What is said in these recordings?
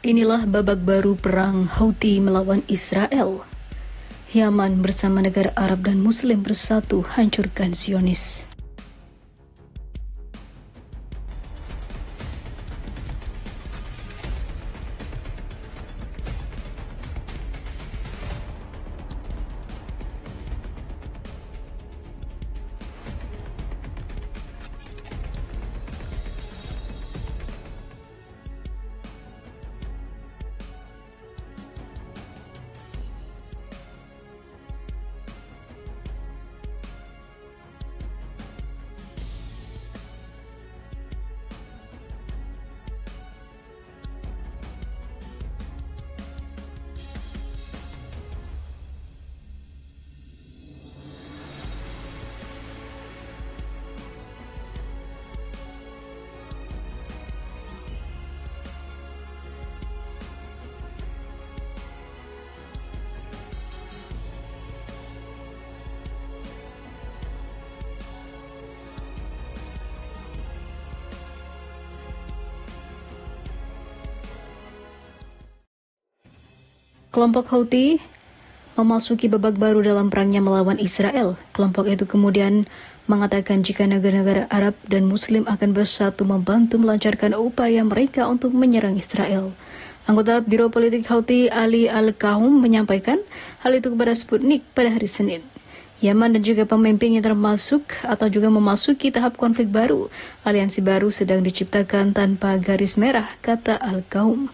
Inilah babak baru perang Houthi melawan Israel. Yaman bersama negara Arab dan Muslim bersatu hancurkan Zionis. Kelompok Houthi memasuki babak baru dalam perangnya melawan Israel. Kelompok itu kemudian mengatakan jika negara-negara Arab dan Muslim akan bersatu membantu melancarkan upaya mereka untuk menyerang Israel. Anggota Biro Politik Houthi Ali Al-Kahum menyampaikan hal itu kepada Sputnik pada hari Senin. Yaman dan juga pemimpinnya juga memasuki tahap konflik baru. Aliansi baru sedang diciptakan tanpa garis merah, kata Al-Kahum.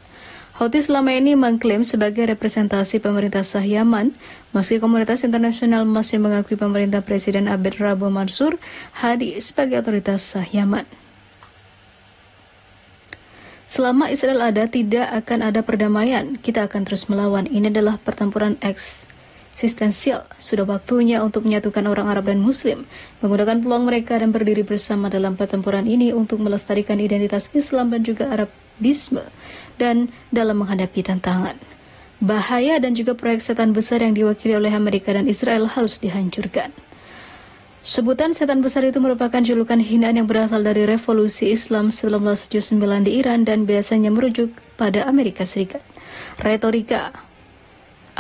Houthi selama ini mengklaim sebagai representasi pemerintah sah Yaman, meski komunitas internasional masih mengakui pemerintah Presiden Abed Rabbo Mansur Hadi sebagai otoritas sah Yaman. Selama Israel ada, tidak akan ada perdamaian. Kita akan terus melawan. Ini adalah pertempuran eksistensial. Sudah waktunya untuk menyatukan orang Arab dan Muslim, menggunakan peluang mereka dan berdiri bersama dalam pertempuran ini untuk melestarikan identitas Islam dan juga Arabisme dan dalam menghadapi tantangan. Bahaya dan juga proyek setan besar yang diwakili oleh Amerika dan Israel harus dihancurkan. Sebutan setan besar itu merupakan julukan hinaan yang berasal dari revolusi Islam 1979 di Iran dan biasanya merujuk pada Amerika Serikat. Retorika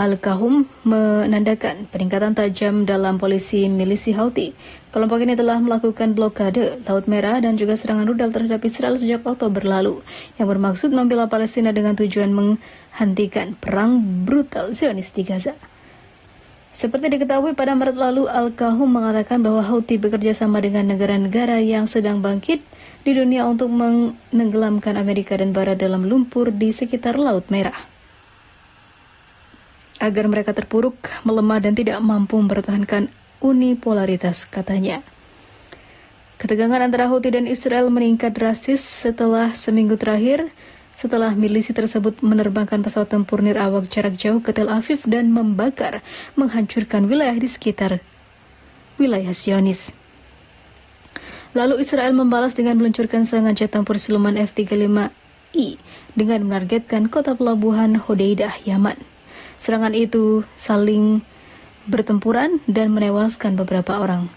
Al-Kahum menandakan peningkatan tajam dalam polisi milisi Houthi. Kelompok ini telah melakukan blokade Laut Merah dan juga serangan rudal terhadap Israel sejak Oktober lalu, yang bermaksud membela Palestina dengan tujuan menghentikan perang brutal Zionis di Gaza. Seperti diketahui pada Maret lalu, Al-Kahum mengatakan bahwa Houthi bekerja sama dengan negara-negara yang sedang bangkit di dunia untuk menenggelamkan Amerika dan Barat dalam lumpur di sekitar Laut Merah, agar mereka terpuruk, melemah, dan tidak mampu mempertahankan unipolaritas, katanya. Ketegangan antara Houthi dan Israel meningkat drastis setelah seminggu terakhir, setelah milisi tersebut menerbangkan pesawat tempur nirawak jarak jauh ke Tel Aviv dan menghancurkan wilayah di sekitar wilayah Zionis. Lalu Israel membalas dengan meluncurkan serangan jet tempur siluman F-35I dengan menargetkan kota pelabuhan Hodeidah, Yaman. Serangan itu saling bertempuran dan menewaskan beberapa orang.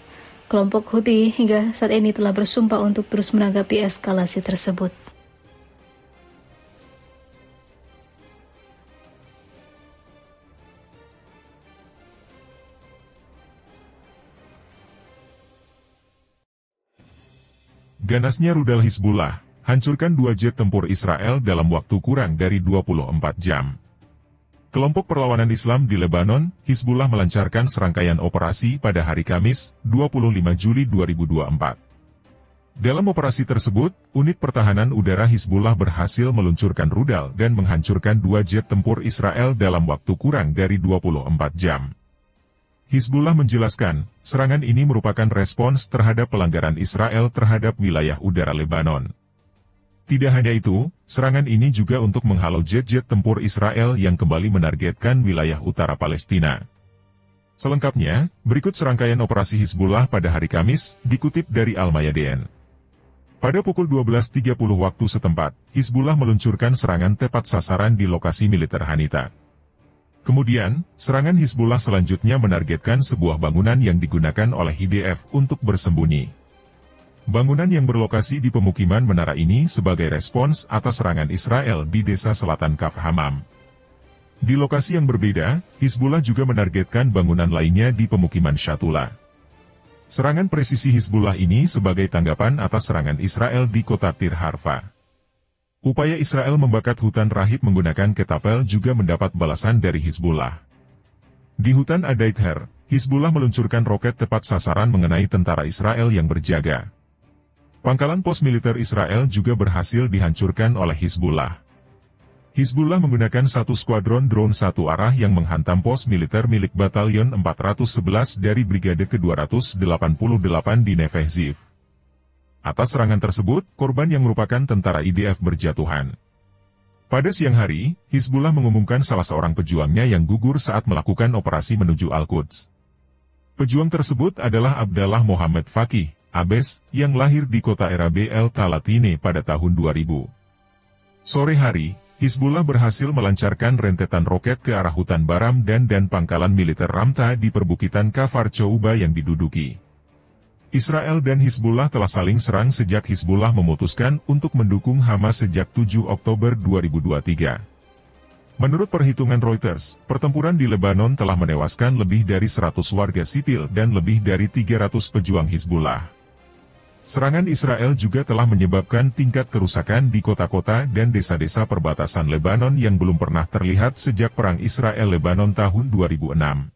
Kelompok Houthi hingga saat ini telah bersumpah untuk terus menanggapi eskalasi tersebut. Ganasnya rudal Hizbullah, hancurkan 2 jet tempur Israel dalam waktu kurang dari 24 jam. Kelompok perlawanan Islam di Lebanon, Hizbullah melancarkan serangkaian operasi pada hari Kamis, 25 Juli 2024. Dalam operasi tersebut, unit pertahanan udara Hizbullah berhasil meluncurkan rudal dan menghancurkan 2 jet tempur Israel dalam waktu kurang dari 24 jam. Hizbullah menjelaskan, serangan ini merupakan respons terhadap pelanggaran Israel terhadap wilayah udara Lebanon. Tidak hanya itu, serangan ini juga untuk menghalau jet-jet tempur Israel yang kembali menargetkan wilayah utara Palestina. Selengkapnya, berikut serangkaian operasi Hizbullah pada hari Kamis, dikutip dari Al-Mayadeen. Pada pukul 12.30 waktu setempat, Hizbullah meluncurkan serangan tepat sasaran di lokasi militer Hanita. Kemudian, serangan Hizbullah selanjutnya menargetkan sebuah bangunan yang digunakan oleh IDF untuk bersembunyi. Bangunan yang berlokasi di pemukiman menara ini sebagai respons atas serangan Israel di desa selatan Kaf Hamam. Di lokasi yang berbeda, Hizbullah juga menargetkan bangunan lainnya di pemukiman Shatula. Serangan presisi Hizbullah ini sebagai tanggapan atas serangan Israel di kota Tir Harfa. Upaya Israel membakat hutan rahib menggunakan ketapel juga mendapat balasan dari Hizbullah. Di hutan Adaither, Hizbullah meluncurkan roket tepat sasaran mengenai tentara Israel yang berjaga. Pangkalan pos militer Israel juga berhasil dihancurkan oleh Hizbullah. Hizbullah menggunakan satu skuadron drone satu arah yang menghantam pos militer milik Batalion 411 dari Brigade ke-288 di Nefeh Ziv. Atas serangan tersebut, korban yang merupakan tentara IDF berjatuhan. Pada siang hari, Hizbullah mengumumkan salah seorang pejuangnya yang gugur saat melakukan operasi menuju Al-Quds. Pejuang tersebut adalah Abdallah Muhammad Fakih, Abes, yang lahir di kota Erabe El Talatine pada tahun 2000. Sore hari, Hizbullah berhasil melancarkan rentetan roket ke arah hutan Baram dan pangkalan militer Ramta di perbukitan Kafar Chouba yang diduduki. Israel dan Hizbullah telah saling serang sejak Hizbullah memutuskan untuk mendukung Hamas sejak 7 Oktober 2023. Menurut perhitungan Reuters, pertempuran di Lebanon telah menewaskan lebih dari 100 warga sipil dan lebih dari 300 pejuang Hizbullah. Serangan Israel juga telah menyebabkan tingkat kerusakan di kota-kota dan desa-desa perbatasan Lebanon yang belum pernah terlihat sejak Perang Israel-Lebanon tahun 2006.